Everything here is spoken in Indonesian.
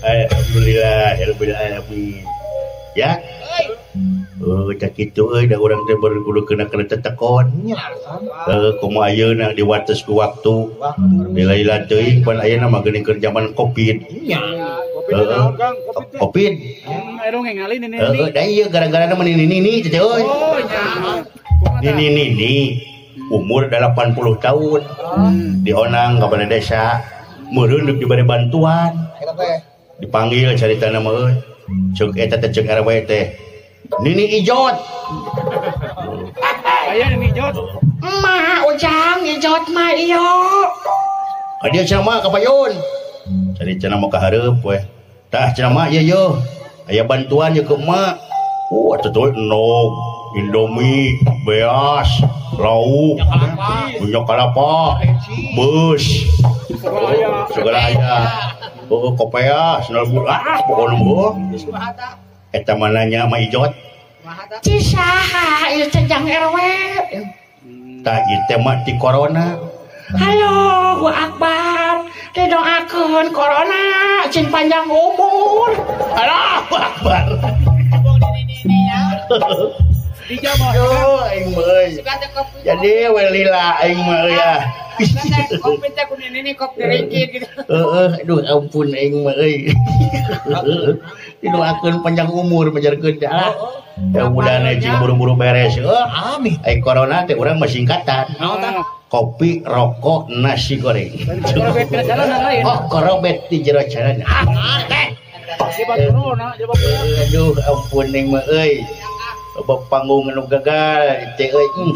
Alhamdulillah, alhamdulillah alamin. Ya. Oh, tak kitu da urang teh baru kudu kena tetekon. Kumaha ayeuna di wates ku waktu. Bila teuing pan ayeuna mah geuning keur zaman Covid. Nya. Covid. Aduh ngali nini. Da ieu gara-gara mah nini teh euy. Oh, nya. Nini umur 80 tahun. Dionang ka balai desa. Meureun deuk diberi bantuan. Dipanggil caritana mah euy. Ceuk eta teh ceuk RW teh. Nini Ijot. Aya Nini Ijot. Ma ujang Ijot mah iyo. Dia cenah mah kapayun. Cari cenah mah ka hareup we. Tah cenah mah ieu aya bantuan ye ke emak. Atuh enog, Indomie, beas, lauk, minyak kelapa, beus. Segala aya. Kopea, sendal buah, pokona mah. Eta mananya mah Ijot. Cisaha ieu cenjang RW. Tah ieu teh mah ti corona. Allahu Akbar. Didoakeun corona cing panjang umur. Allahu Akbar. Dijamah. Yo aing mah euy. Jadi we lila aing mah ya. Kopi teh ku nini kopi ringkit gitu. Aduh ampun aing mah euy. Didoakeun panjang umur pajarkeun dah. Ya mudahan cing buru-buru beres. Amin. Ai corona teh urang mah singkatan. Kopi, rokok, nasi goreng. Oh, korobet di jero jalan. Aduh ampun ning mah euy. Loba panggung anu gagal teh euy.